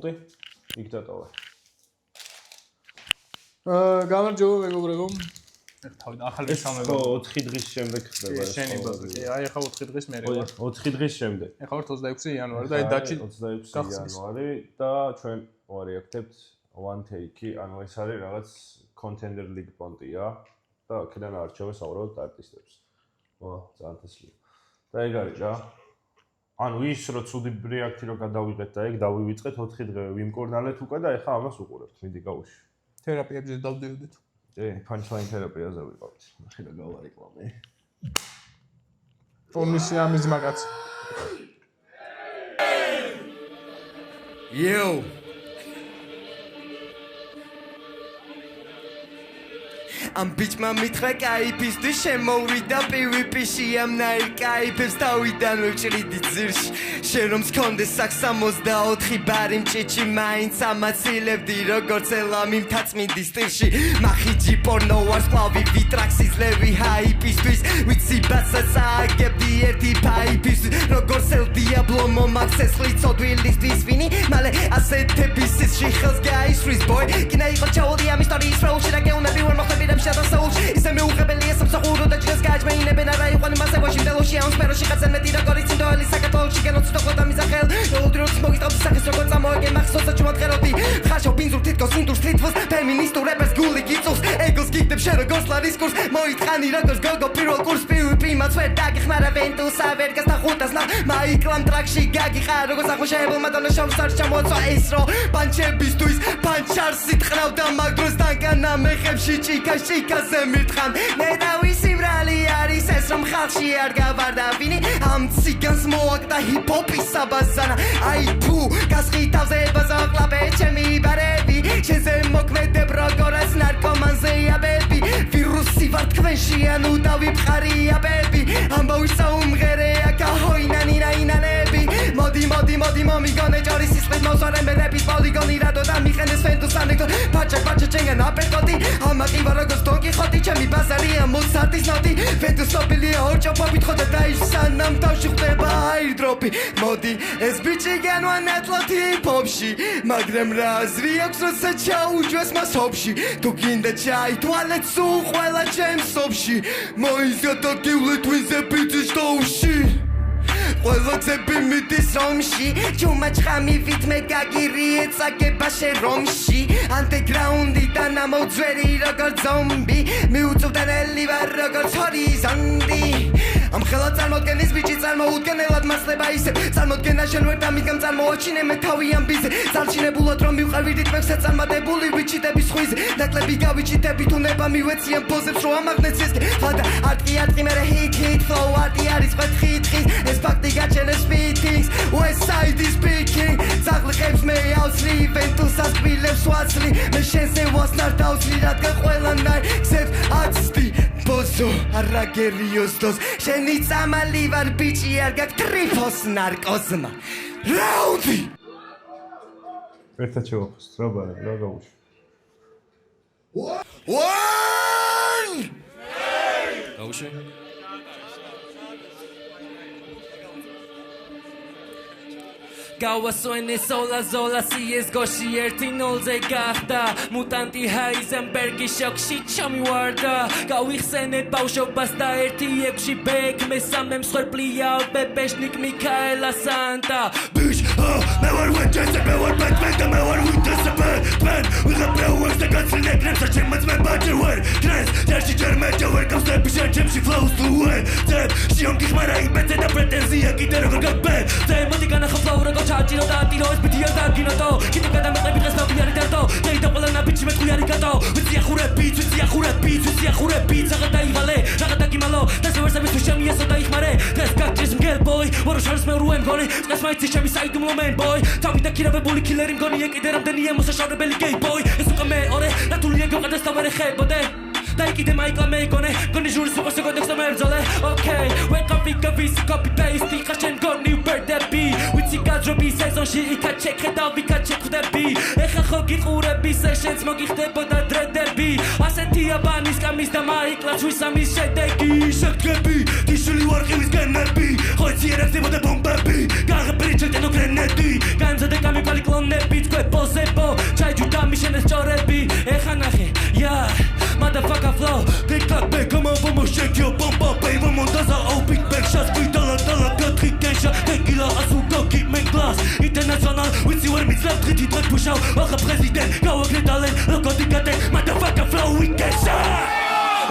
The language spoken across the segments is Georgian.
დიქტატორი. გამარჯობა მეგობრებო. თავი ახალი სამება 4 დღის შემდეგ ხდება ეს. შენი ბაზარი. აი ახლა 4 დღის მერე ვარ. 4 დღის შემდეგ. ახლა ვარ 26 იანვარი და აი დაჩი 26 იანვარი და ჩვენ ვარეაქტებთ one take-ი, ანუ ეს არის რაღაც contender league პონტია და აქედან არჩევენ საუბრობთ არტისტებს. ძალიან თესლია. და ეგ არის რა. ანუ ის რო ცუდი რეაქტი რო გადავიღეთ და ეგ დავივიწყეთ 4 დღე ვიმკორნალეთ უკვე და ეხლა ამას უყურებთ. მიდი გავუშვი. თერაპიებზე დავდივდით. punchline თერაპიაზე ვიყავთ. ნახე და გავარეკლამე. ფონისი ამის მაგაც. Yo. I'm bitch მამითხრა кайფისთვის შემოვიდა PvP-ში ამ ნაირ кайფებს თავიდან ვჭრიდი ძირში შენ რომ მქონდეს აქ 64 ბარი მჭიჭი მაინც ამაცილებდი როგორც ელამი მთაწმინდის სტილში მახიჯი პორნო ვარ სკლავი ვიტრაქსის ლევი ჰაიპისთვის ვიცი ბაცას აგებდი ერთი ფაიფისთვის როგორც ელ დიაბლო მომაქცეს ხლიცოდვილისთვის ვინი მალე ასეთების სისში ხელს გაისვრის boy კინა იყო ჩაული ამ ისტორიის როლში და გეუნები ვერ მოხდები Shadow Souls, ისე მეუღებელია სამსახურო და ჯგას გაჯმეინებენ არა იყვნენ მასევაში მდელოში ამ სფეროში ხაცენ მეტი როგორ იცი დოელი საკათოლიკე გენოციდო ხოდა მიზახელ უდროც მოგიტყავ სახეს როგორ წამოეგენ მახსოვსა ჩუმატყეროდი ხაშო ბინზურ თითქოს ინდუს თითქოს ფემინისტურ რეპერს გული გიწოს ეგოს გიგდებ შენ როგორც ლარისკურს მოიტყანი როგორც გოგო პირველ კურს PvP მაც ვერ დაგიხმარა ვენტუსა ვერ გასახუტას ნა მაიკლამ ტრაქში გაგიხარ როგორც აღმოჩენებულ მადონა შავსარს ჩამოწვა ის რო პანჩებისთვის პანჩარს იტყრავდა მაგროს დაგანა მეხებში ჭიკა Chicase mitran Nedawi simrali არის ეს რომ ხალხში არ გავარდა ვინი ამ ციგანს მოაკდა ჰიპ-ჰოპის საბაზანა აი თუ გასყიდავზე ბაზაკლაბე ჩემი ბარები შეზე მოქმედებ როგორაც ნარკომანზე აბები ვირუსი ვარ თქვენში ანუ დავიფყარია ბები ამბავი საუმღერეა გაჰოინანინაინანები მოდი მომიგონე ჯორის ისყიდ მოსვარენ ბერების პოლიგონი რადო და მიხენეს ფენტუს ანექტო პაჩა ჩენგან აპერკოტი ამაყი ვარ როგორც დონკი ხოთი ჩემი ბაზარია მოცარტის ნოტი ფენტუს ნობილია ორჭოფობით ხოდა დაიშსანამ თავში ხდება აირდროპი მოდი ეს ბიჭი განვანათლოთი პოპში მაგრამ რა აზრი აქვს როცა ჩაუჯვეს მას ჰოპში თუ გინდა ჩაითვალეთ სულ ყველა ჩემს სოფში მოიზღადა გივლე twins-ზე ბიჭის შოუში ყველა ძები მიდის რომში ჩუმაჭხამი ვითმე გაგირიეთ საგებაშე რომში ანდეგრაუნდიდან ამოძვერი როგორ ზომბი მიუწვდენელი ვარ როგორც ჰორიზონტი ამ ხელა წარმოდგენის ბიჭი წარმოუდგენელად მასლება ისე წარმოდგენა შენ ვერ დამიგამ წარმოაჩინე მე თავი ამ ბიზე ძალჩინებულად რომ მივყევიდით მევსე წარმატებული ვიჩიტების ხვიზე ნაკლები გავიჩიტები თუ ნება მივეციან პოზებს რო ამაღნეცეს ხადა არტი მერე hit flow არტი არის ხვეთხი ეს ფაქტი გაჩენე speedings west side is speaking ზაღლიყებს მე ავსლი ვენტუსას კბილებს ვაცლი მე შენზე ვასნარ დავსლი რადგან ყველანაირ გზებს აცდი ბოზო არაგერიოს დოს შენი წამალი ვარ ბიჭი არ გაკ ტრიფოს ნარკოზმა რაუნდი ერთად შევაფოს რა გავუშვი one გავუშვი გავასვენე ზოლა CSGO-ში 1-0-ზე გახდა მუტანტი ჰაიზენბერგი შოქში ჩამივარდა გავიხსენე ბავშვობას და 1-6-ში ბეკ მესამე მსხვერპლია ბებეშნიკ მიქაელა სანტა ბიშ მე ვარ ვეჯესე მე ვარ ბეტმენ და მე ვარ ვიტესე ბეტმენ ვიღებ პლეუერს და გაცილეკრებს საჩემაც მე ბაჭერ ვერ კრეს ჯერში ჯერმეჯე ვერ გავსები შეჩემში ფლოუს თუ ვერ ძებ შიომკი ხმარა იბეცე და პრეტენზია კიდე როგორ გაბე ძე მოდი განახო ფლოუ როგორ ჩაჭირო და ატირო ეს ბიტია დაგინოტო კიდე გადამეყები დღეს ნაბიარი დარტო დეიდა ყველა ნაბიჯი მე ხვიარი გატო ვიცი ახურები აღა დაიღალე რაღა დაგიმალო და სევერსების თუ შემიესო და იხმარე დღეს გაგჭირს მგელ ბოი ვარო შარს მე რუემ გონი წეს მაიცი ჩემი საიდუმლო მენ ბოი თავი და ქირებებული კილერი მგონი ეკიდე რამდენია მოსაშორებელი გეი ბოი ეს უკვე მეორე ნათულია გოყდეს და ვერ ეხებოდე Dai ki de Michael Megone, goni juri super se context merzole. Okay, wake up pick up easy copy paste, ikashen goni birthday be. With gadrobi sezon shi ikachek da vikachek da be. Ekha khogi qurabi sessions mogi xteboda drederbi. Aseti abanis kamis da Michael Twisamis shedegi shekbi. Tishuli warqimis gannabi. Khoitsi erafte boda bombabi. Gagabri chelteno grenadi. Gamza de kami kali ბალონები წვებოზებო ჩაიჯუდა მიშენეს ჭორები ეხა ნახე motherfucker flow big clap big come on for shake your bum bum baby montaza oh big back shots big dollar gatri tension tequila azúcar keep me glass international with you me slap trit trit push out wacha president gawak talent look at the motherfucker flow we get shot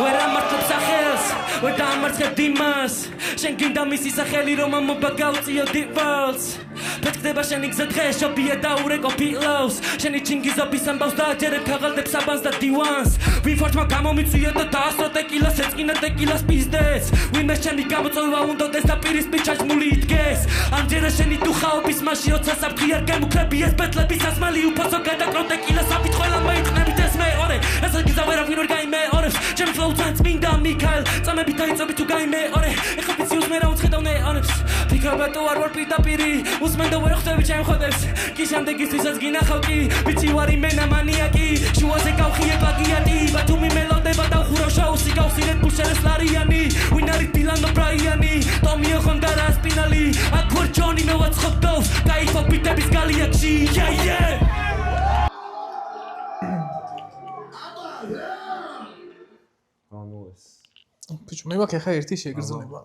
where am I to sakhels where am I to dimas shenkin da misi sakheli roma mobagauti yo divals Pekdeba შენი გზა დღეშობია და ურეკო ფილოს შენი ჩინგიზობის ამბავს და აჯერებ ქაღალდებს აბანს და დივანს ვიფორტმა გამომიწვია და დაასრო ტეკილას ეწყინა ტეკილას პიზდეს ვინმე შენი გამოწვევა უნდოდეს და პირისპირ ჩაჭმული იდგეს ამჯერა შენი თუ ხაობის მასში როცა საფრთხე არ გემუქრები ეს ბეთლების ასმალი უფასო გადაკრო ტეკილას აფით ყველა მოიწნებით ეს მეორე ესე გზა ვერავინ ვერ გაიმეორებს ჩემი ფლოუ ძანს მინდა მიქაელ წამები დაიწობი თუ გაიმეორე ეხა პიციუს მე რა უცხედავნე ანებს ფიქრობატო არ ვარ პირდაპირი Usman da ვერ ხვდები ჩემ ხოდებს კი შემდეგისთვისაც გინახავ კი ვიცი ვარ იმენა მანიაკი შუაზე გავხიე პლაგიატი ბათუმი მელოდება და ხურავ შოუსი გავხსირეთ ბუშერეს ლარიანი ვინ არის დილანო ბრაიანი ტომიო ხონდა რა სპინალი აქ ვარ ჯონი მე ვაცხობ დოს გაიფო ბიტების გალიაკში ბიჭო მე მაქვს ახლა ერთი შეგრძნება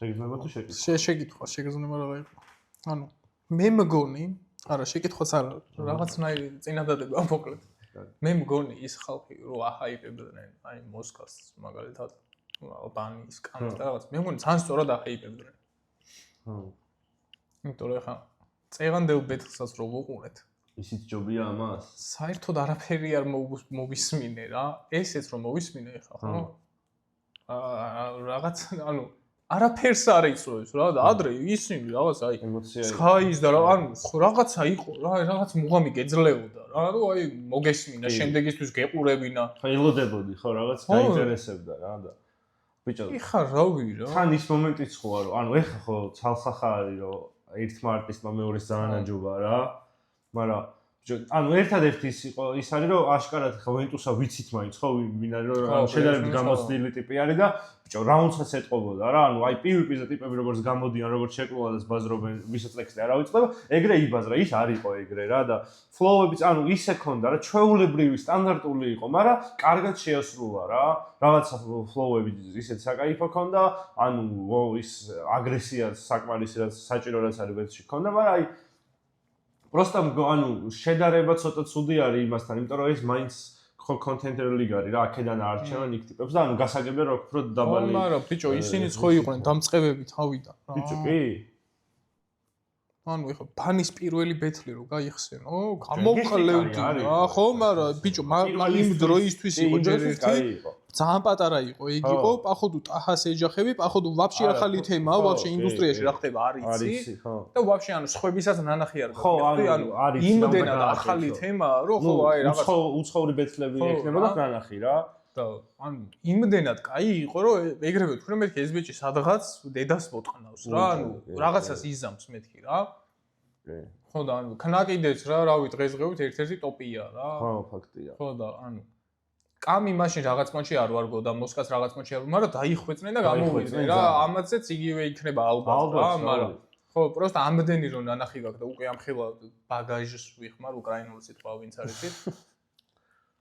შეგრძნება თუ შეკითხვა შეგრძნება რა იყო ანუ მე მგონი არა შეკითხვაც არა რაღაცნაირი წინადადება მოკლედ მე მგონი ის ხალხი რო აჰაიპებდნენ აი მოსკოვს მაგალითად ალბანიის კანს და რაღაც მე მგონი ძალიან სწორად აჰაიპებდნენ იმიტომ რომ ხა წეღანდელ ბეთლსაც რო ვუყურეთ ისიც ჯობია ამას საერთოდ არაფერი არ მოვისმინე რა ესეც რომ მოვისმინე ხა ხო რაღაც ანუ არაფერს არ იწვევს რა და ადრე ისინი რაღაც აი სკაის და რა ანუ რაღაცა იყო რა რაღაც მუღამი გეძლეოდა რა რომ აი მოგესმინა შემდეგისთვის გეყურებინა ხა ელოდებოდი ხო რაღაც გაინტერესებდა რა და ბიჭო იხა რავი რა თან ის მომენტიც ხო არო ანუ ეხა ხო ცალსახა არის რომ ერთმა არტისტმა მეორეს ძალიან აჯობა რა მაგრამ ანუ ერთადერთი ის იყო ის არის რომ აშკარად ხო ვენტუსა ვიცით მაინც ხო ვინ არის რომ შედარებით გამოცდილი ტიპი არის და ბიჭო რაუნდსაც ეტყობოდა რა ანუ აი PvP-ზე ტიპები როგორც გამოდიან როგორც შეკვლა და ბაზრობენ ვისაც ტექსტი არ ავიწყდება ეგრე იბაზრა ის არ იყო ეგრე რა და ფლოუებიც ანუ ისე ქონდა რა ჩვეულებრივი სტანდარტული იყო მაგრამ კარგად შეასრულა რა რაღაცა ფლოუები ისეთ საკაიფო ქონდა ანუ ის აგრესიაც საკმარისად საჭირო რაც არის ბეთში ქონდა მაგრამ აი просто ანუ შედარება ცოტა ცუდი არის იმასთან, იმიტომ რომ ეს მაინც კონტენტერ ლიგა არის რა, აქედან არჩევენ იქ ტიპებს და ანუ გასაგებია რომ უფრო დაბალი. მაგრამ ბიჭო, ისინიც ხო იყვნენ დამწყებები თავიდან რა. ბიჭო, კი. ანუ ეხა ფანის პირველი ბეთლი რო გაიხსენო, გამოყლევდი რა, ხო, მაგრამ ბიჭო, იმ დროისთვის იყო ჯერ ერთი. ძალიან პატარა იყო, ეგ იყო, პახოდუ ტაჰას ეჯახები, პახოდუ ვაფშე ახალი თემაა, ვაფშე ინდუსტრიაში რა ხდება არ იცი. და ვაფშე ანუ სხვებისაც ნანახი არ გქონდა. ანუ იმდენად ახალი თემაა, რომ ხო აი რაღაც უცხოური ბეთლები ექნებოდა ნანახი რა. და ანუ იმდენად კაი იყო, რომ ეგრევე თქვენ მეთქი ეს ბიჭი სადღაც დედას მოტყნავს რა, ანუ რაღაცას იზამს მეთქი რა. ხო და ანუ ქნაკიდეც რა, რავი დღესდღეობით ერთ-ერთი ტოპია რა. ხო, ფაქტია. ხო და ანუ კამი მაშინ რაღაც კონჩი არ ვარგო და მოსკას რაღაც კონჩი არ, მაგრამ დაიხვეწნენ და გამოვიდნენ რა, ამაცეც იგივე იქნება ალბათ რა, მაგრამ ხო, просто ამდენი რომ ნანახი გაქვს და უკვე ამხილა ბაგაჟს ვიხმარ უკრაინული სიტყვა ვინც არის ის.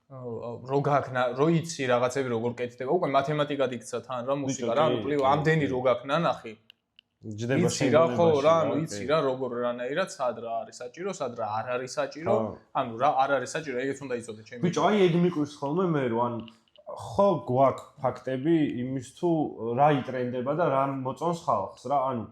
რო გაქნა, რო იცი რაღაცები როგორ კეთდება, უკვე მათემატიკად იქცა თან რა მუსიკა რა, ანუ პლივ ამდენი რო გაქნა ნახი. ჯდება შეიძლება ხო რა, ანუ იცი რა როგორ რანაირად სად რა არის საჭირო, სად რა არ არის საჭირო, ანუ რა არ არის საჭირო, ეგეც უნდა იცოდე ჩემი. ბიჭო, აი ეგ მიკვირს ხოლმე მე რომ ან ხო გვაქვს ფაქტები იმის თუ რა იტრენდება და რა მოწონს ხალხს რა, ანუ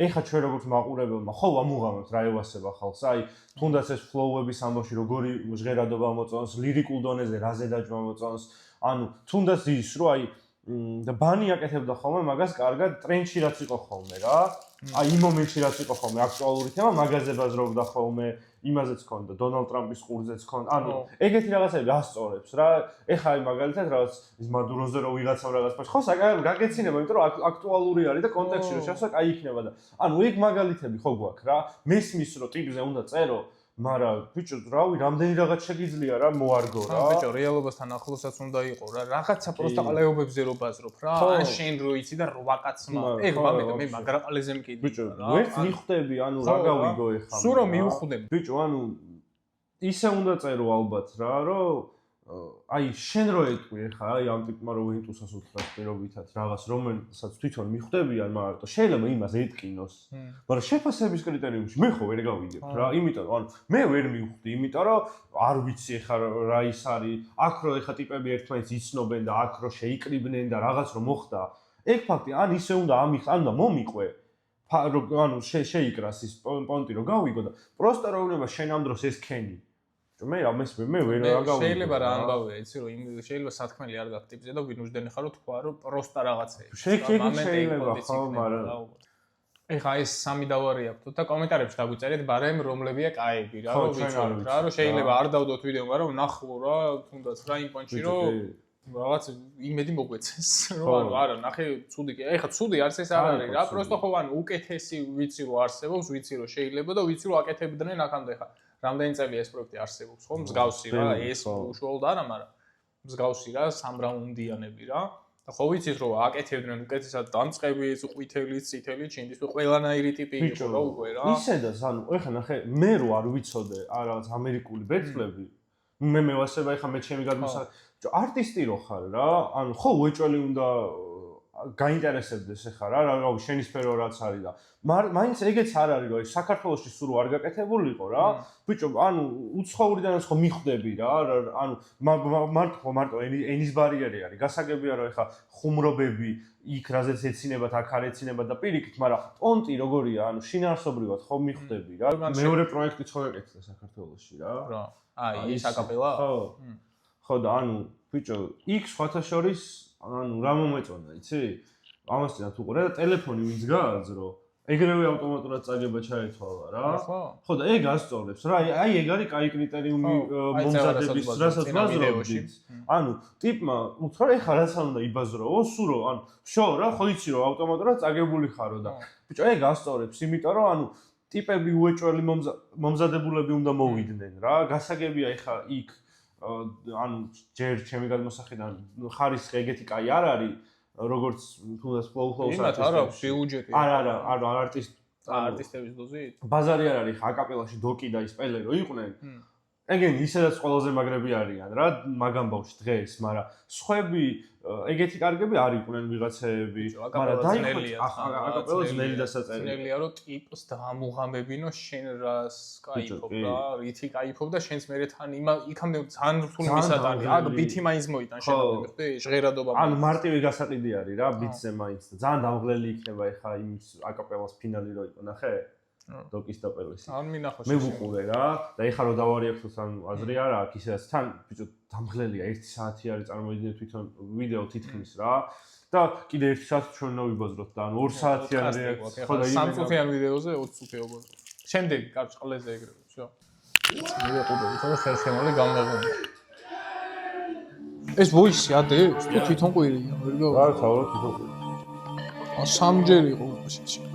ეხა ჩვენ როგორც მაყურებელმა ხო ვამუღამებთ რა ევასება ხალხს, აი თუნდაც ეს ფლოუების ამბავში როგორი ჟღერადობა მოწონს, ლირიკულ დონეზე რა ზედაჭმა მოწონს, ანუ თუნდაც ის რომ აი და ბანი აკეთებდა ხოლმე მაგას კარგად ტრენდში რაც იყო ხოლმე რა. აი იმ მომენტში რაც იყო ხოლმე აქტუალური თემა, მაგაზე ბაზრობდა ხოლმე, იმაზეც ქონდა, დონალდ ტრამპის ყურზეც ქონდა. ანუ ეგეთი რაღაცები ასწორებს რა. ეხა აი მაგალითად რაღაც ის მადუროზე რო ვიღაცამ რაღაც პაშ ხო საკმაოდ გაგეცინება, იმიტომ რომ აქტუალური არის და კონტექსტში რო შევსვა, კაი იქნება და ანუ ეგ მაგალითები ხო გვაქვს რა. მესმის რომ ტიპზე უნდა წერო მაგრამ ბიჭო, რავი, რამდენი რაღაც შეგიძლია რა მოარგო რა. ბიჭო, რეალობასთან ახლოსაც უნდა იყო რა. რაღაცა პროსტა ყლეობებზე რო ბაზრობ რა. ან შენ რო იცი და 8 კაცმა. ეგ მე მაგრაყალეზე მკიდი. ბიჭო, ვერც მიხვდები, ანუ რა გავიგო ეხლა. სულ რომ მიუხვდები. ბიჭო, ანუ ისე უნდა წერო ალბათ რა, რომ აი შენ რო ეტყვი ხა აი ამ ტიპმა რო ვინტუსას უთხრას პირობითად რაღაც რომელსაც თვითონ მიხვდებიან მარტო შეიძლება იმას ეტკინოს მაგრამ შეფასების კრიტერიუმში მე ხო ვერ გავიგებ რა იმიტომ რომ მე ვერ მივხვდი იმიტომ რომ არ ვიცი ხა რა ის არის აქ რო ხა ტიპები ერთმანეთს იცნობენ და აქ რო შეიკრიბნენ და რაღაც რო მოხდა ეგ ფაქტი ან ისე უნდა ან მომიყვე ანუ შეიკრას ის პონტი რო გავიგო და პროსტა რო უნდა შენ ამ დროს ეს ქენი მე ვერ გავიგე შეიძლება რა ამბავია იცი რომ შეიძლება სათქმელი არ გაქვს ტიპზე და ვინ უშდენი ხარო თქვა რომ პროსტა რაღაცეები შეიძლება ხო მაგრამ ეხა ეს სამი დავარი აქვს და კომენტარებში დაგვიწერეთ ბარემ რომლებია კაები რა რომ ვიცოდეთ რა რომ შეიძლება არ დავდოთ ვიდეო მაგრამ ნახო რა თუნდაც რა იმ პონჩი რომ რაღაც იმედი მოგვეცეს რომ ანუ არა ნახე ცუდი კი ეხა ცუდი არც ეს არ არის რა პროსტო ხო ანუ უკეთესი ვიცი რომ არსებობს ვიცი რომ შეიძლება და ვიცი რომ აკეთებდნენ აქამდე ხა რამდენი წელი ეს პროექტი არსებობს ხო მსგავსი რა ეს უშუალოდ არა მაგრამ მსგავსი რა სამრაუნდიანები რა და ხო ვიცით რომ აკეთებდნენ უკეთესად დამწყები ეს ყვითელი წითელი ჩინდის ყველანაირი ტიპი იყო რა უკვე რა ისედაც ანუ ეხა ნახე მე რო არ ვიცოდე რაღაც ამერიკული ბეჭდები მე მევასება ეხა მე ჩემი გადმოსა არტისტი რო ხარ რა ანუ ხო უეჭველი უნდა გაინტერესებდეს ეხა რა შენი სფერო რაც არის და მაინც ეგეც არ არის რომ საქართველოში სულ არ გაკეთებულიყო რა ბიჭო ანუ უცხოურიდანაც ხო მიხვდები რა ანუ მარტო ენის ბარიერი არის გასაგებია რომ ეხა ხუმრობები იქ რაზეც ეცინებათ აქ არ ეცინებათ და პირიქით მაგრამ პონტი როგორია ანუ შინაარსობრივად ხო მიხვდები რა მეორე პროექტიც ხო ეკეთდა საქართველოში რა აი ეს აკაპელა ხო და ანუ ბიჭო იქ სხვათა შორის ანუ რა მომეწონა იცი ამასთან თუ ყურე და ტელეფონი ვინც გააძრო ეგრევე ავტომატურად წაგება ჩაეთვალა რა ხო და ეგ ასწორებს რა აი ეგ არის კაი კრიტერიუმი მომზადების რასაც ვაზრობდით ანუ ტიპმა უთხრა ეხა რაც არ უნდა იბაზროო სურო ანუ შო რა ხო იცი რომ ავტომატურად წაგებული ხარო და ბიჭო ეგ ასწორებს იმიტომ რომ ანუ ტიპები უეჭველი მომზადებულები უნდა მოვიდნენ რა გასაგებია ეხა იქ ანუ ჯერ ჩემი გადმოსახედიდან ხარისხი ეგეთი კაი არ არის როგორც თუნდაც ფლოუს იმათ არა ბიუჯეტი არა არტისტების დოზით ბაზარი არ არის აკაპელაში დოკი და ის პელე რო იყვნენ ეგენი ისედაც ყველაზე მაგრები არიან რა მაგამ ბავშვი დღეს მაგრამ სხვები ეგეთი კარგები არ იყვნენ ვიღაცეები მაგრამ დაიხო აკაპელა ძნელი დასაწერი ძნელია რომ ტიპს დაამუღამებინო შენ რას кайფობ და რითი кайფობ და შენც მერე თან იქამდე ძალიან რთული მისატანი აქ ბითი მაინც მოიტან შენ ხდი ჟღერადობა ანუ მარტივი გასაყიდი არის რა ბიტზე მაინც და ძალიან დამღლელი იქნება ეხა იმის აკაპელას ფინალი რო იყო ნახე დოკის და პელესი. არ მინახავს. მე ვუყურე რა და ეხლა რო დავარიაქვთ თან აზრი არა აქ ისედაც თან ბიჭო დამღლელია 1 საათი არის წარმოიდგინე თვითონ ვიდეო თითქმის რა და კიდე 1 საათი ჩვენ ნოვიბაზროთ და ანუ 2 საათიან რეაქცია. ხო და 3 წუთიან ვიდეოზე 20 წუთი ობაზრო. შემდეგ კარგ ყლეზე ეგრევე, всё. მივეყუდე, თორე ხელშემალე გამოგონდა. ეს ვოისი ადეს? თუ თვითონ ყვირია, ვერ გავიგე. რა თავად თვითონ ყვირია. სამჯერ იყო ისიც.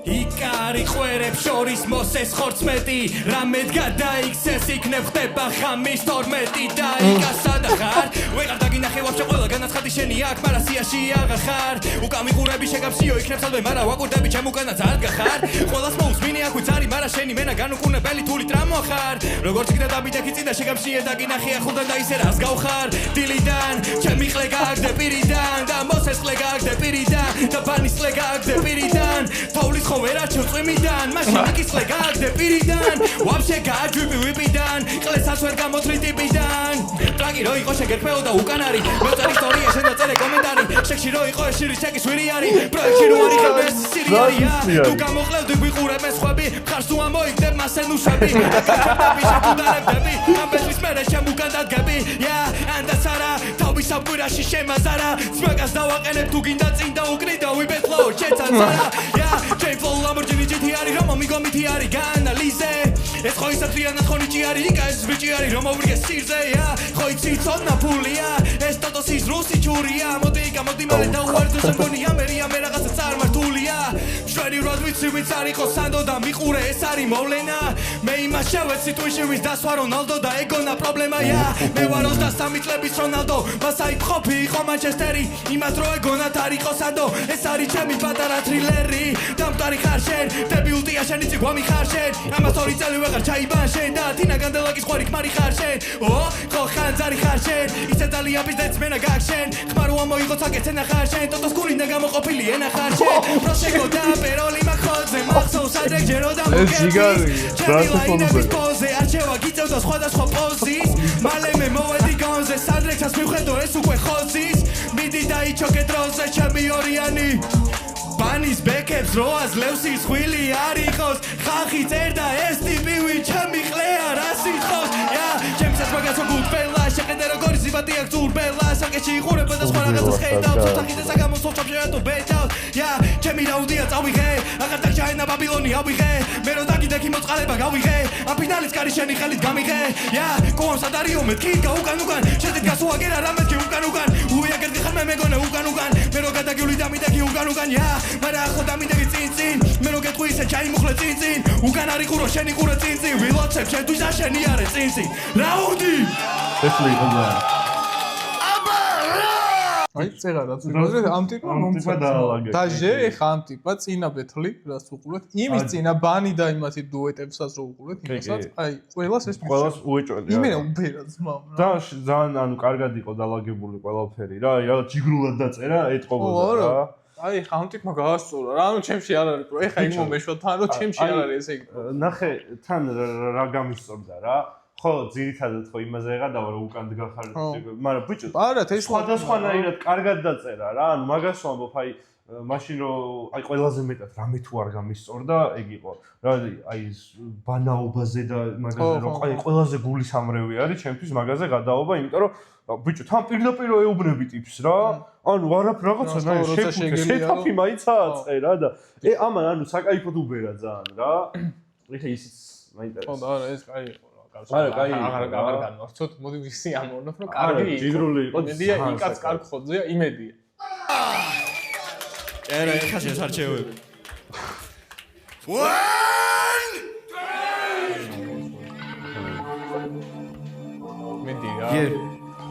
იკარი ყვერებს შორის მოსეს ხორცმეტი რამედ გადაიქცეს იქნებ ხდება ხამის 12 და იკასა და ხარ ვეღარ დაგინახე ვაფშე ყველა განაცხადი შენი აქ მაგრამ სიაში აღარ ხარ უკამიყურები შეგავსიო იქნებ სალვე მაგრამ ვაკურდები ჩემუკანაც არ გახარ ყველას მოусმინე აქ ვიცარი მაგრამ შენი მენა განუკუნებელი თული ტრამო ხარ როგორც კიდე დაბიდექი წინდა შეგავსიე დაგინახე ახლა და ისე რას გავხარ დილიდან ჩემი ხლე გააგდე პირიდან და მოსეს ხლე გააგდე პირიდან და ბანის ხლე გააგდე პირიდან თოვლის ვერაჩო წვიმიდან მაშინ იკისლე გააგდე პირიდან ვაფშე გააჯვიბი ვიპიდან ყლესაც ვერ გამოთვლი ტიპიდან ტრაკი რო იყო შეგერფეო და უკანარი მეწერ ისტორია შენ დაწერე კომენტარი შეკში რო იყო ეშირის ჩეკის ვირი არის პროექტში რო არის ხებეს სირიარია თუ გამოყლევდი ვიყურებ ეს ხვები ხარს თუ ამოიგდებ მასე ნუშები აკეთებდები შეგუდარებდები ამბეშის მერე შემუგან დადგები ია ანდასარა თავის აბგვირაში შემაზარა ძმაკას დავაყენებ თუ გინდა წინ და უკრი და ვიბეთლო შეცაცარა ია Lamborghini GTR არის რომ მომიგომითი არის განალიზე ეს ხო ის ატრიანად ხონიჭი არის იკა ეს ბიჭი არის რომ მოვირგეს სირზე ხო იცი ცოდნა ფულია ეს ტოტოსის რუსი ჯურია მოდი იკა მოდი მალე დაუვარდო სამგონია მე რაღაცა წარმართულია შვენი როდ ვიცი ვინც არის ხო სანდო და მიყურე ეს არის მოვლენა მე იმას შევეცი ტვიში ვის დასვა რონალდო და ეგონა პრობლემაა მე ვარ 23 წლების რონალდო მას აი ყოფი იყო მანჩესტერი იმას რო ეგონათ არისო სანდო ეს არის ჩემი პატარა თრილერი დამტარი ხარ შენ დებიუტია შენი წიგვამი ხარ შენ ამას 2 წელი ვეღარ ჩაიბან შენ და თინა განდელაკის ხვარი ხმარი ხარ შენ ხო ხანძარი ხარ შენ ისე ძალიან ბიზნეს მენა გაგშენ ხმაროა მოიღო ცაგეცენა ხარ შენ ტოტოს გულინდა გამოყოფილი ენა ხარ შენ პროსეკო და პეროლი მახოძე მახსოვს ადრე ჯერო და მოგეცი ჩემი პოზე არჩევა გიწევდა სხვადასხვა პოზის მალე მე მოვედი გონზე სადრექს მივხედო ეს უკვე ხოზის მიდი დაიჩოკე დროზე ჩემი ორიანი ბანის ბეკებს როას ლევსის ხვილი არ იყოს ხალხი წერდა ეს ტიპივი ჩემი ყლეა რა სიტყავს ჩემს მაგას გულფელა შეხედე როგორი სიბატი აქვს ურბელა საკეში იღურება და სხვა რაღაცას ხედავს ოთახი და საგამოსო ჩაფშერატო ბეჭავს ჩემი რაუდია წავიღე აღარ დაგჭაენა ბაბილონი ავიღე მე რო დაგიდექი მოწყალება გავიღე ამ ფინალის კარი შენი ხელით გამიღე კონს ადარიო მეთქი უკან შეძეთ გასუაგერა რა მეთქი უკან უიაგერდი ხარ მე მეგონა უკან მე რო გადაგივლი და მიდექი უკან მარა ხო დამიდექი წინ მე რო გეტყვი ისე ჩაიმუხლე წინ უკან არის ყურო შენი ყურე წინ ვილოცებ შენთვის და შენი არის წინ რაუდი ესლი ხონდა აი წერა რაც უბრალოდ ამ ტიპა მომწონდა დაჟე ხა ამ ტიპა წინა ბეთლი რაც უყურეთ იმის წინა ბანი და იმათი დუეტებსაც რო უყურეთ იმასაც აი ყველას ეს ყველას უეჭველი იმენა უფერად ძმამ და ძალიან ანუ კარგად იყო დალაგებული ყველაფერი რა აი რა ჯიგრულად დაწერა ეთყობოდა რა აი ხა ამ ტიპმა გაასწორა რა ანუ ჩემში არ არის პრო ეხა იმ მომეშვა თან რომ ჩემში არ არის ესე იგი ნახე თან რა გამისწორდა რა ხო ძირითადად ხო იმაზე ეღადავა რომ უკან დგახარ მაგრამ ბიჭო არა ეს სხვადასხვანაირად კარგად დაწერა რა ანუ მაგას ვამბობ აი მაშინ რომ აი ყველაზე მეტად რამე თუ არ გამისწორდა ეგ იყო რა აი ბანაობაზე და მაგაზე რომ აი ყველაზე გულისამრევი არის ჩემთვის მაგაზე გადაობა იმიტომ რომ ბიჭო თან პირდაპირ ეუბნები ტიპს რა ანუ რაღაცა შეფუთე სეტაპი მაიცაა წერა და ამან ანუ საკაიფოდ უბერა ძალიან რა ეხა ისიც მაინტერესებს ხო და არა ეს კაი იყო არა, კაი, აღარ განვარცოთ. მოდი ვისი ამოვნოთ, რომ კარგი იყო. ჯიგრული იყო. იმედია, იქაც კარგ ხოძეა, იმედია. ერა, ეხა შესარჩევები. იმედია.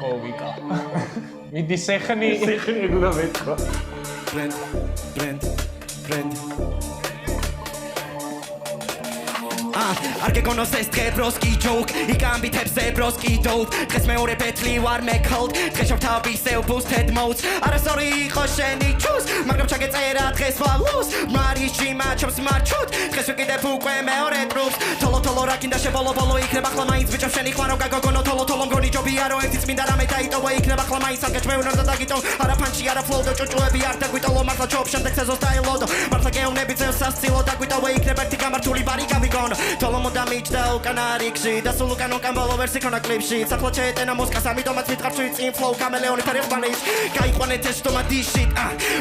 ხო, ვიკა. მიდი სეხნი უნდა ვეთქვა. ბრენდ არ გეკონოს ეს დღე ბროსკი ჯოკ იკამბითებს ებროსკი დოუპ დღეს მეორე ბეთლი ვარ მეკოლდ დღეს შევთავისევ ბუსტედ მოუდს არასორი იყო შენი ჩუს მაგრამ ჩაგეწერა დღეს ვალოს მარიში მაჩობს მარჩუთ დღეს ვიკიდებ უკვე მეორე ტრუპს თოლო რა კიდე შებოლო იქნება ხლა მაინც ბიჭო შენი ხვარო გაგოგონო თოლო მგონი ჯობია რომ ერთი წმინდა რამე დაიტოვა იქნება ხლა მაინც არ გაჩვეუნო და დაგიტო არა ფანჩი არა ფლოდო ჭუჭუები არ დაგვიტოლო მართლა ჩობ შემდეგ სეზონს დაელოდო მართლა გეუნები ძევს სასწილო დაგვიტოვა იქნება ერთი გამართული ბარი გამიგონო თოლო მოდამიჯდა უკან არიქში და სულ უკან ბოლო ვერსი ქონა კლიპში საფლო ჩეეტენა მოსკას ამიტომაც ვიტყავში წინ ფლოუ კამელეონი ფერიხბანის გაიყვანეთ ეს ტომატიში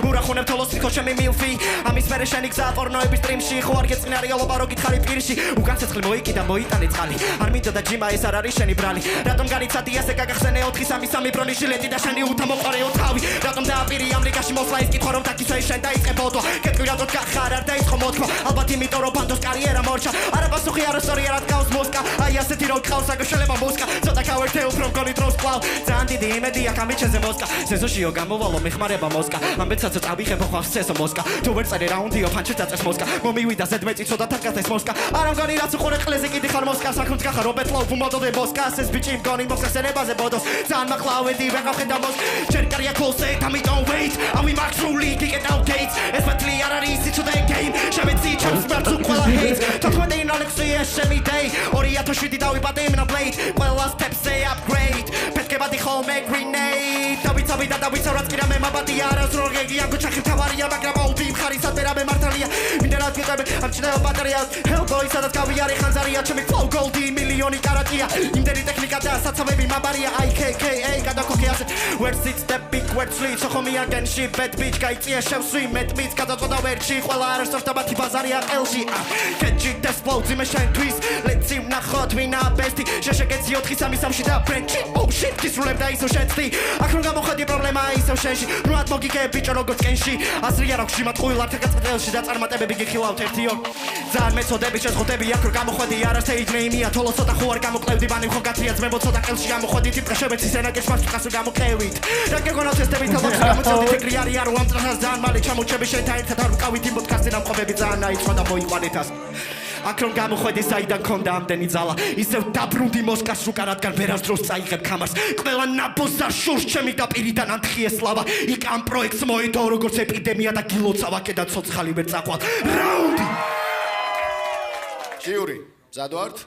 ურახუნებ თოლოს რიქო ჩემი მილფი ამის მერე შენი გზა პორნოების სტრიმში ხო არ გეწინარი ოლობა რო გითხარი პირში უკან ცეცხლი მოიკიდა მოიტანე წყალი არ მინდოდა ჯიმა ეს არ არის შენი ბრალი რატომ განიცადი ასე გაგახსენე 4-3 ბროლი ჟილეტი და შენი უთა მოყარეო თავი რატომ დააპირი ამრიკაში მოსვლა ის კითხვა რომ დაკისვე შენ დაიწყე ბოდვა კეთრი რატომ გახარ არ დაიწყო მოთქვა ალბათ იმიტომ რომ ბანდოს კარიერა მორჩა არა პასუხი არასორი არ დგავს მოსკა აი ასეთი რო გყავს აგშელება მოსკა ცოტა გავერთე უფრო მგონი დროს კვლავ ძალიან დიდი იმედია გამიჩენზე მოსკა სეზონშიო გამოვალო მეხმარება მოსკა ამბეცაც წავიხებო ხავს სესო მოსკა თუ ვერ წერე რაუნდიო ფანჩეთ დაწეს მოსკა მომივიდა ზედმეტი ცოტა თაკათეს მოსკა არ ამგონი რაც უყურე ყლეზე კიდე ხარ მოსკა საქუნც გახარ რობერტ ლოუ ფუმოდოდე მოსკას ეს ბიჭი მგონი მოსკას ერებაზე ბოდოს ძალიან მაკლავედი ვეღარ ხედა მოსკა ჩემი კარია close ამიტომ wait and we max truly kick it out gates ეს ბათლი არ არის ისი today game შემეცი ჩემს მერც უყველა hate თოქმედი ნალექსი შემი day 2007 დავიპატე იმნა blade ყველა steps say upgrade პეთკებადი ხოლმე grenade დავიცავი მოვიდა და ვიცავ რა მე მაბადია არას რო გეგია გოჩახი თავარია მაგრამ აუდი მხარისად ვერა მე მართალია მინდა რა ვიტყვე ამ ჩნეო ბატარეა Hellboy სადაც გავიარე ხანძარია ჩემი flow goldi მილიონი კარატია იმდენი ტექნიკა და საცავები მაბარია IKKA გადაკოქეაზე where sits the big word sleep ხომი აგენში bad bitch გაიწია შევსვი მეტმიც გადაწოდა ვერჩი ყველა არასდროს და მათი ბაზარია ყელში კეჭი desplode მე შენთვის let's see ნახოთ ვინა besti შეშეგეცი 4-3-3-ში და ბრენჩი oh shit გისრულებ და ისო შეცდი აქ რომ გამოხდი პრობლემა ისო შენში რუად მოგიგე ბიჭო როგორც კენში ასრია რა გშიმათ ყვილ ართ გაწყვეტილში და წარმატებები გიხილავთ ერთიო ძალიან მეწოდები შეხოთები აქ რომ გამოხდი არა stage name-ია თოლო ცოტა ხო არ გამოკლევდი ბანი ხო გათრია ძმებო ცოტა ყელში გამოხდი ტიპკა შევეცი სენაკეს მას ყასო გამოყევით რა გეგონავთ ესტები თელოხი გამოწევდი ფიქრი არის არ ვამ ტრანს ძალიან მალე ჩამოჩები შენთან ერთად არ ვკავით იმ პოდკასტზე ნამყოფები ძალიან აიწყო და მოიყვანეთ ას აქ რომ გამოხვედი საიდან ქონდა ამდენი ძალა ისევ დაბრუნდი მოსკას უკან რადგან ვერას დროს წაიღებ კამარს ყველა ნაბოზარ შურს ჩემი და პირიდან ანთხიე სლავა იქ ამ პროექტს მოედო როგორც ეპიდემია და გილოცავა კიდე ცოცხალი ვერ წაყვალ რაუნდი ჟიური მზად ვართ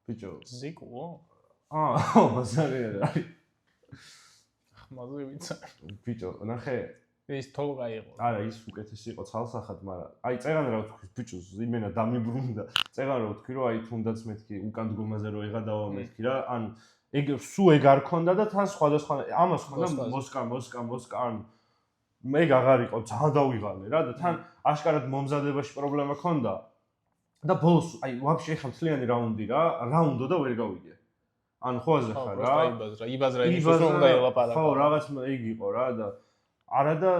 ბიჭო ზიკო ბაზარია ხმაზე ვიცა ბიჭო ნახე ის თოლღა იყო არა ის უკეთესი იყო ცალსახად მაგრამ აი წეგან რა ვთქვი ბიჭო იმენა დამიბრუნდა წეგან რა ვთქვი რომ აი თუნდაც მეთქი უკან დგომაზე რო იღადავა მეთქი რა ან ეგ სულ ეგ არ ქონდა და თან სხვადასხვა ამას ხონდა მოსკა ან მე აღარ იყო ძალიან დავიღალე რა და თან აშკარად მომზადებაში პრობლემა ქონდა და ბოლოს აი ვაფშე ხა მთლიანი რაუნდი რა რაუნდო და ვერ გავიგე ან ხო აზე ხარ რა იბაზრა ის უნდა ელაპარაკო ხო რაღაც ეგ იყო რა და არა და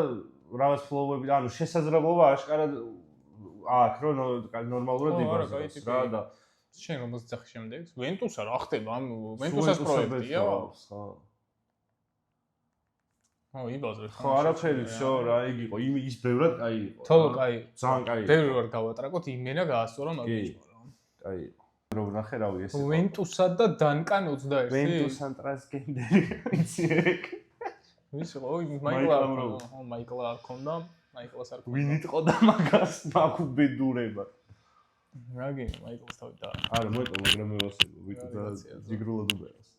რაღაც ფლოუები ანუ შესაძლებლობა აშკარად აქ რომ ნორმალურად იბაზროს რა და შენ რომ მოძახი შემდეგ ვენტუსა რა ხდება ამ ვენტუსას პროექტია ხო იბაზრე ხო არაფერი всё რა ეგ იყო ის ბევრად კაი იყო თოლო კაი ძალიან კაი ბევრი ვარ გავატრაკოთ იმენა გაასწორა მაგიჭო რა კაი რომ ნახე რავი ეს ვენტუსა და დანკან 21 ვენტუსან ტრანსგენდერი ვიცი ეგ ვისი ხო მაიკლ არქონდა მაიკლას არ ქონდა ვინ იტყოდა მაგას მაგუბედურება რაგი მაიკლს თავი და არა მოიწყო მაგრამ მე ვასწავლო ვიტო და ჯიგრულად უბერას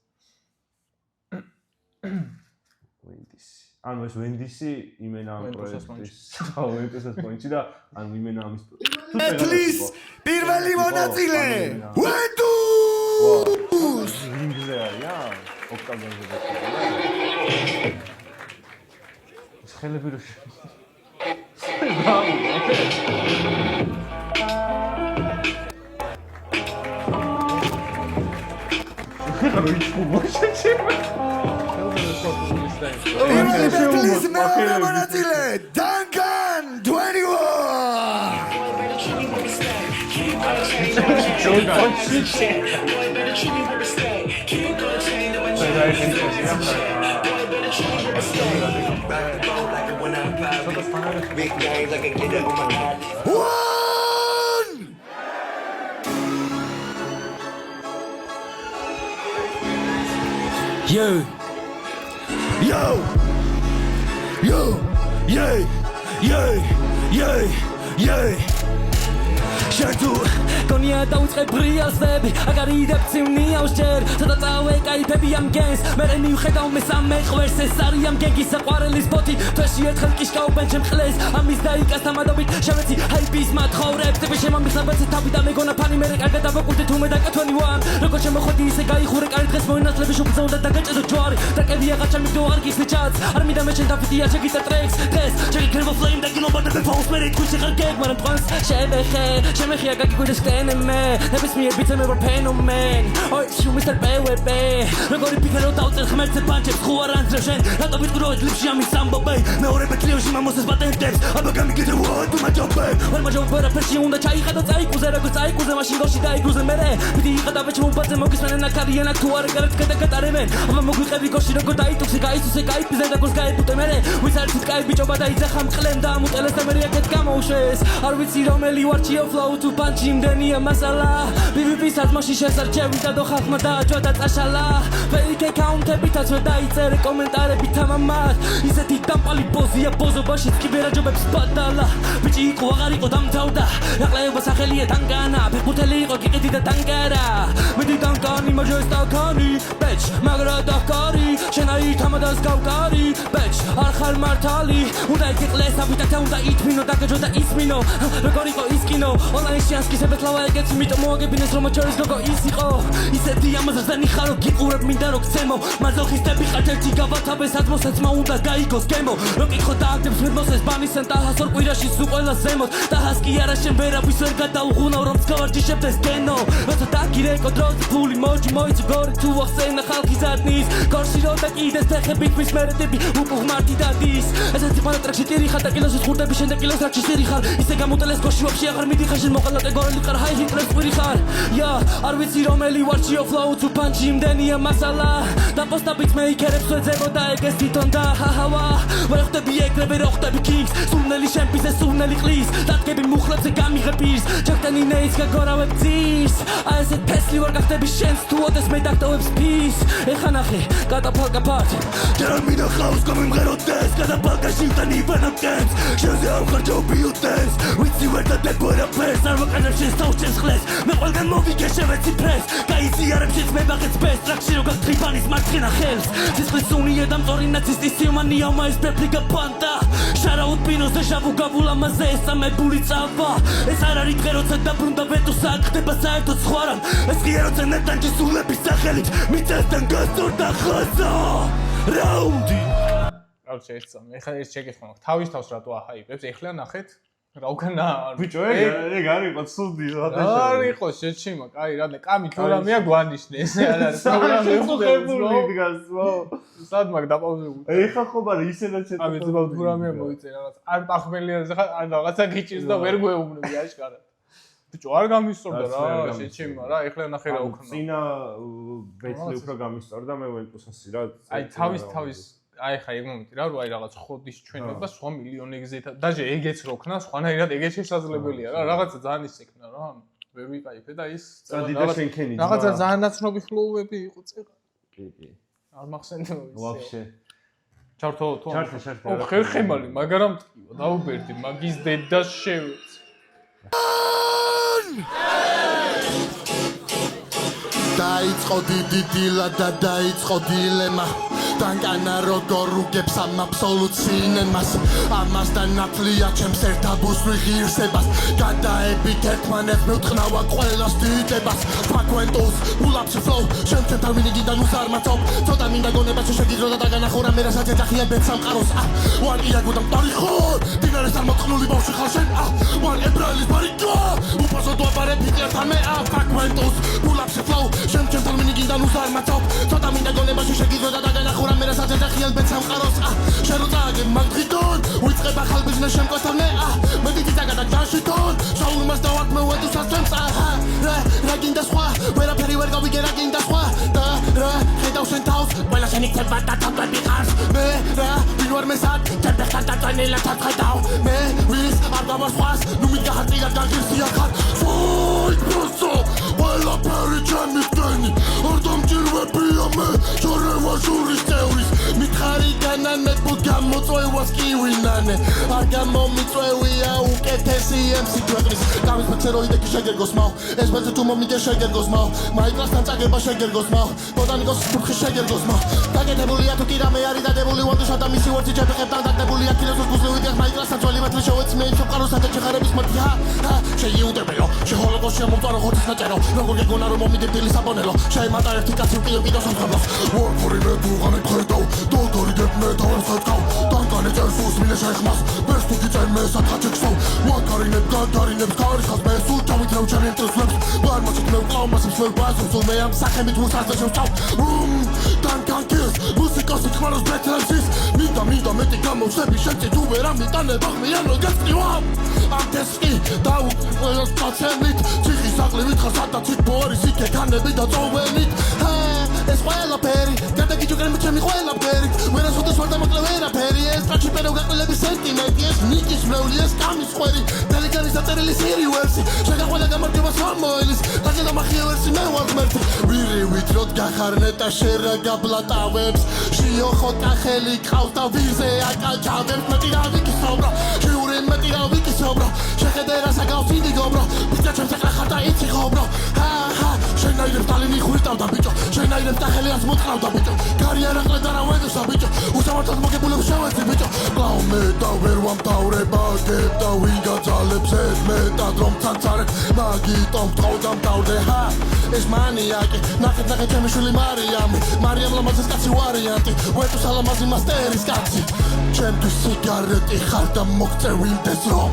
ვენდისი ანუ ეს ვენდისი იმენა ამ პროექტის ხო ვენტუსას პოინტი და ანუ იმენა ამის ეტლის პირველი მონაწილე ვენტუს 링ზე არია ოქტაგონზე და ხელები რო Please, მეორე მონაწილე Duncan 21 შეთუ გონია დაუწყე ბრიალსები აგარი დებცივნია უშჯერ სადა წავე кайფები ამ გენს მე მივხედავ მესამე ყვერს ეს არის ამ გენგის საყვარელი სპოტი თვეში ერთხელ კიშკაობენ ჩემ ხლეს ამის დაიკას თამადობით შევეცი ჰაიპის მათხოვრებს ტიპი შემამიხსებეცი თავი და მეგონა ფანი მე კარგად დავაკურდი თუ მე დაკეთვენი ვარ როგორ შემოხვედი ისე გაიხურე კარი დღეს მოინაცლები შუბლზე უნდა დაგეჭედო ჯვარი ტრეკები აღარ ჩემიგდო არ გიხსნი ჩats არ მინდა მე შენ დაფიდია შეგიტა ტრეკს დღეს შეგიქნებო ფლეიმ და გილობა და ფაუს მე თვითი ხარ გეგ მაგრამ ტრანს შემეხია გაგიგვიდეს სტენემე ნებისმიერ ბიცე მე ვარ ფენომენ ოი შუ მისტერ პევეპე როგორი ფიქრო დავწერ ხმერცე პანჩებს ხო არ ანძრევ შენ რატო ვიტყროეთ ლიფში ამის ამბობე მეორე ბეთლიოში მამოსეს პატენტებს აბა გამიგიდე ვატ მაჯობე ვერ მაჯობე რაფერში უნდა ჩაიხადო წაიკუზე როგორ წაიკუზე მაშინ გოში დაიკუზე მერე ვიდი იყადა ბეჭმო ბაძე მოგისმენენ აქარიან აქ თუ არ გარეთ გადაკატარებენ აბა მოგვიყევი გოში როგორ დაიტუქსე გაიწუსე გაიფიზე და გოს გაებუტე მერე ვიც არის კაი ბიჭობა და იძახა მყლენ და ამუტელეს და მერე აქეთ გამოუშვეს არ ვიცი რომელი ვარ ჩიო ფლოუ თუ პანჩი იმდენია მასალა PvP-ს აზმაში შესარჩევი და დო ხალხმა დააჯვა და წაშალა fake account-ებითაც ვერ დაიწერე კომენტარები თამამად ისეთი დამპალი პოზია ბოზობაშიც კი ვერაჯობებს ბადალა ბიჭი იყო აღარ იყო დამთავრდა ნაკლეობა სახელია ტანგანა ფეხბურთელი იყო კიკეთი და ტანგარა მედი ტანგანი მაჟეს ტაქანი ბეჭ მაგრა დახკარი შენაი თამადას გავკარი ბეჭ არ ხარ მართალი უნდა იკეკლეს აბიტაკა უნდა ითმინო დაგეჯო და ისმინო როგორ იყო ის კინო ონლაინში ასკი სებეთლავა ეგეც მიტო მოაგებინეს რომ ჩორის გოგო ის იყო ისეთი ამაზრდანი ხარო გიყურებ მინდა რო გცემო მაზოხისტები ხართ ერთი გავათავეს აზმოსაც მა უნდა გაიგოს გემო რო კითხო დააგდებს მემოსეს ბანისენ ტაჰას ორ კვირაში სულ ყველა ზემოთ ტაჰას კი არა შენ ვერავის ვერ გადაუღუნავ რომ მსგავარჯიშებდეს გენო როცა დაგირეკო დროზე ფული მოჯი მოიცი გორი თუ ახსენა ხალხი ზადნის გორში რო და კიდეს ფეხებით მის მერეთები უპუღმართი დადის ესეთი ყველა ტრეკში ტირი ხარ და კილოსის ხურდები შენ და კილოს რაკში სირი ხარ ისე გამოტელეს გორში ვაფშე აღარ მიდიხარ შენ მოყალატე გორელი ხარ ჰაი ჰიტლერს ყვირი ხარ ია არ ვიცი რომელი ვარ ჩიო ფლოუ თუ პანჩი იმდენია მასალა და პოსტაბიც მეიქერებს ვეძებო და ეგეს თვითონ და ჰაჰავა ვერ ხვდები ეგრევე რო ხვდები kings სუნელი შემპის ეს სუნელი ყლის დადგები მუხლებზე გამიღებ პირს ჩაკტენი ნეიც გაგორავებ ძირს აი ესე თესლი ვარ გახდები შენს თუ ოდეს მე დაგტოვებს ფის ეხა ნახე გადაფალკა ფართ ჯერ მინდა ხავს გამიმღეროდეს გადაფალკაში და ნიბანაკებს შენზე ამხარჯობი უტეს ვიცი ვერ დადებორა ფეს არ ვაკანებ შენს თავს შენს ხლეს მე ყველგან მოვიგე შევეცი ფრეს გაიზიარებ შენს მე ბაღეთს ბეს ტრაქში რო გაგტრიფანის მარცხენა ხელს სისხლის უნია და მწორი ნაცისტის სიომანია მაის პეპლიკა პანტა შარაუთ პინოს დეჟავუ გაბულამაზე ესამებული წავა ეს არ არის დღე როცა დაბრუნდა ვეტოსა ხდება საერთოდ სხვა რამ ეს ღია როცა ნეტანჯი სულების სახელით მიწასთან გასწორდა ხაზა რაუნდი რავი შეეცამ ეხლა ეს შეკითხვა მაქვს თავის თავს რატო აჰაიპებს ეხლა ნახეთ რა უკანა ბიჭო ეგ არ იყო ცუდი არ იყო შეჩიმა კაი რა კამი თუ რამეა გვანიშნე ესე არ არის პროგრამები ხებული დგას სად მაგ დაპაუზებული ეხა ხო მაგრამ ისედაც კამი ძებავ თუ რამეა მოიწერა რაღაც არ პახმელია ან რაღაცა გიჭირს და ვერ გვეუბნები აშკარად ბიჭო არ გამისწორდა რა შეჩიმა რა ეხლა ნახე რა უკანა წინა ბეჭდი უფრო გამისწორდა მე ვენტუსასი რა აი თავის აი ხა ეგ მომენტი რა რო აი რაღაც ხოდის ჩვენება სხვა მილიონი ეგზეთა დაჟე ეგეც რო ქნა სხვანაირად ეგეც შესაძლებელია რა რაღაცა ძალიან ის ექნა რა ვერ ვიყაიფე და ის რაღაცა ძალიან ნაცნობი ფლოუები იყო წერა კი არ მახსენდება ის ვაფშე ჩართო თუ ჩართე ხერხემალი მაგრამ ტკივა დაუბერდი მაგის დედას შევეც დაიწყო დიდი დილა და დაიწყო დილემა ტანკანა როგორ უგებს ამ აბსოლუტ სინემას ამასთან ნათლია ჩემს ერთაბუსვი ღირსებას გადაებით ერთმანეთს მევტყნავა ყველას დიდებას ფაკვენტოს ულაპში ფლოუ შემჩემ თარმინიგიდან უსარმაცობ ცოტა მინდა გონებაში შეგიძლო და დაგანახო რა მე რასაც ეძახიან ბეთ სამყაროს ვარ იაგო და მტარი ხარ დინარეს არ მოწყნული ბავშვი ხარ შენ ვარ ებრაელის ბარიკა უფასო დაბარებ ჰიტლერთან მე ფაკვენტოს ულაპში ფლოუ შემჩემ თარმინიგიდან უსარმაცობ ცოტა მინდა გონებაში შეგიძლო და დაგანახო რა მე რასაც ეძახიან ბეთ სამყაროს შენ რო წააგებ მაგ დღიდან ვიწყებ ახალ ბიზნეს შემკვეთარ მე მე დიდი წაგა და ჯანშითონ საულმას დავართ მე ვედუსას თემს რა გინდა სხვა ვერაფერი ვერ გავიგე რა გინდა სხვა და რა ხედავ შენ თავს ყველა შენი ქება და თავები ხარ მე რა ვინ ვარ მესად ჩემთან დაწანილა თახედავ მე ვის არ დავარ სხვას ნუ მიგახარტია გაგირსია ხარ ვაი პროსო ყველაფერი ჩემი ტენი არ დამჭირვებია მე ჩორევა შურის წევრის მითხარი განანეთ ბუდ გამოწვევას კი ვინანე არ გამომიწვევია უკეთესი MC ქვეყნის გამის ფექსეროიდეკი შეგერგოს მაო ეს ბეძე თუ მომიგე შეგერგოს მაო მაიკლასთან წაგება შეგერგოს მაო ბოტანიკოს ფურხი შეგერგოს მაო დაგეთებულია თუ კი რამე არის დადებული ვანდუშა და მისი ვორცი ჯეფეხებთან დაგდებულია კილოსოს გუსლევიდიახ მაიკლასთან ძველი მათლი შევეცი მე იმ სამყაროსა და ჩეხარების მათი შეიუდებელო შეჰოლოკოს შემომწარო ხოთის ნაჭერო როგორ გეგონა რომ მომიგე დილის აბონელო შეიმატა ერთი კაცი უკიდო სამხაბლოს ვორფორი მე ბუღანი ხედავ დოდორი გებ მე დავსატკავ დანკანი წერსუს მინე შეიხმას ბერს თუ გიწერ მე საკაჩექსავ ვაკარინებ გაგარინებ გარიხას მე სულ ჩამითრევ ჩემი მტროსლებს ვარ მოჩით მე ვკლავ მასებს ვერ ბაზო სულ მე ამ სახემით მუსარზე შევწავ დანკანკის მუსიკოსი თქმაროს ბეთელსის მინდა მეტი გამოვსები შენწი თუ ვერ ამიტანებ აღმიანო გასწივავ ამ თესკი დაუ ყველას პაცემით ციხის აკლი ვითხარ სადაც იქ ბოარის იქე ქანები და წოვენით ეს ყველაფერი გადაგიჯოგრები ჩემი ყველაფერი ვერასოდეს ვარ დამოკლე ვერაფერი ეს ტრაქში პერო გაყლების სენტიმენტი ეს ნიკის მრევლი ეს კამის ხვერი დელიკანის დაწერილი სირი ვერსი შეგაყოლა გამარჯობა სამოელის ლაგედა მახია ვერსი მე ვარ ღმერთი ვირივით როდ გახარნეტა შერა გაბლატავებს შიოხოტა ხელი ყავს და ვირზე აკაჭავებს მეტი რა ვიკისობრა შიური მეტი რა ვიკისობრა შეხედე რა საგავს ინდიგო bro ბიჭო ჩემს ეხლა ხარ და იცი ხო bro შენაირებს დალინი ხვირტავდა ბიჭო შენაირებს და ხელიას მოწყავდა ბიჭო კარიერა ყლედა რა ვედოსა ბიჭო უსამართლოდ მოგებულებს შევეცი ბიჭო კლავ მე და ვერ ვამთავრება გებ და ვინ გაძალებს ეს მეტად რომ ცანცარე მაგიტომ ვთხოვდა მთავრდე ეს მანიაკი ნახეთ ჩემი შვილი მარიამ ლამაზის კაცი ვარიანტი ვეტუს ალამაზი მასტერის კაცი ჩემთვის სიგარეტი ხარ და მოგწევინდეს რომ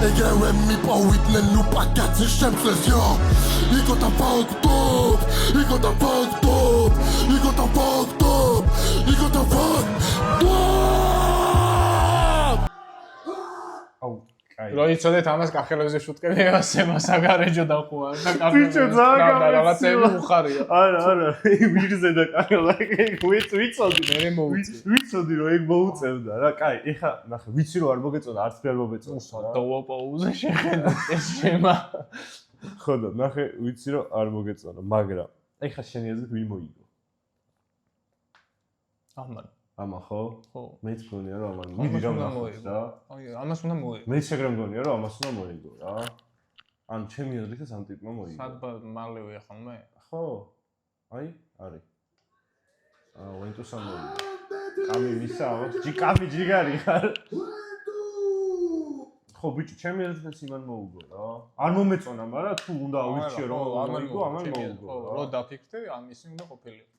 ეგრევე მიპოვიდნენ უპაკაცის შემცვლელს yo you got the fucked up you got the fucked up you got the fucked up you got the fucked up რო იცოდეთ ამას კახელებზე შუტკები ასე მასაგარეჯო დახუა და ბიჭო ძალიან რაღაცები უხარია არა ვირზე და კახელა ვიცოდი მე მოვიწი ვიცოდი რომ ეგ მოუწევდა რა კაი ეხა ნახე ვიცი რომ არ მოგეწონა არც ვერ მომეწონა დოვაპოუზე შეხედე ეს შემა ხო და ნახე ვიცი რომ არ მოგეწონა მაგრამ ეხა შენი აზრით ვინ მოიგო ამა ხო? ხო. მეც მგონია რომ ამან მიდი რა მოიგო რა. აი, ამას უნდა მოიგო. მეც ეგრე მგონია რომ ამას უნდა მოიგო რა. ან ჩემი აზრით ამ ტიპმა მოიგო. სადღა მალევე ხოლმე? ხო. აი, არის. ვენტუსა მოიგო. კამი ვისა, კამი ჯიგარი ხარ. ხო ბიჭო, ჩემი აზრით იმან მოუგო რა. არ მომეწონა, მაგრამ თუ უნდა ავირჩიო რომ მოიგო, ამან მოუგო. ხო, რო დაფიქრდე, ამისი უნდა ყოფილიყო.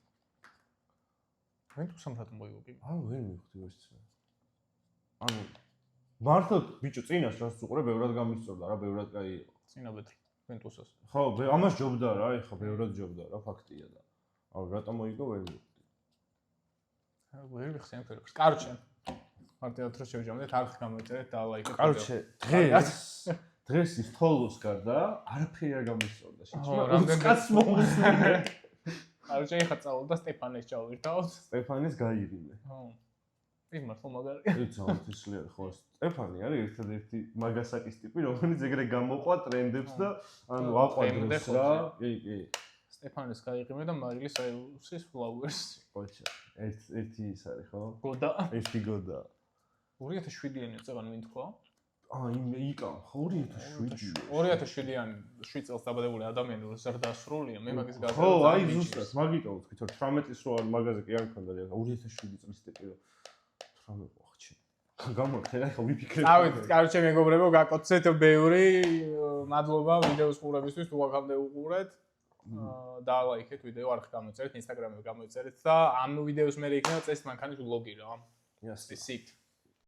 ვენტუსამ რატომ მოიგო კი? ვერ მივხვდი ეს. ანუ მართლა ბიჭო წინას რას უყურე, ბევრად გამისწორდა რა, ბევრად კაი იყო. წინა ბეთრი ვენტუსას. ხო, ამას ჯობდა რა, ეხა ბევრად ჯობდა რა, ფაქტია და. რატომ მოიგო ვერ მივხვდი. ვერ ვიხსენ ფერებს. კარჩე. მარტივად რო შევჯამდეთ, არხი გამოიწერეთ და ლაიქეთ. კარჩე, დღეს ის თოლოს გარდა არაფერი არ გამისწორდა. რამდენი კაცს მოუსმინე. არჩე ხა წავალ და სტეფანეს ჩავირთავთ. სტეფანეს გაიგინე. ხო. ის მართლა მაგარი. ძალიან ისლია ხო სტეფანი არის ერთადერთი მაგასაკის ტიპი რომელიც ეგრე გამოყვა ტრენდებს და ანუ აყვადებს რა. კი. სტეფანეს გაიღიმე და მარილი საიუსის ფლაუერს. ოჩა. ერთი ის არის ხო? გოდა. ერთი გოდა. 2007-იანი წეგან ვინ თქვა? იკა 2007-ი. 2007-იანი 7 წელს დაბადებული ადამიანი რო ზრდასრულია, მე მაგის გაზრდა. ხო, აი ზუსტად, მაგიტო ვთქვით, რომ 18-ის რო არ მაგაზე კი არ მქონდა, 2007 წლის ტიპი რო 18 ვახჩი. გამორჩენა ხო ვიფიქრებ. წავით, კარჩე მეგობრებო, გაკოცეთ ბევრი. მადლობა ვიდეოს ყურებისთვის, თუ აქამდე უყურეთ. და ლაიქეთ ვიდეო, არხი გამოიწერეთ, ინსტაგრამზე გამოიწერეთ და ამ ვიდეოს მე იქნება წესით მანქანის ვლოგი რა. Yes, this it.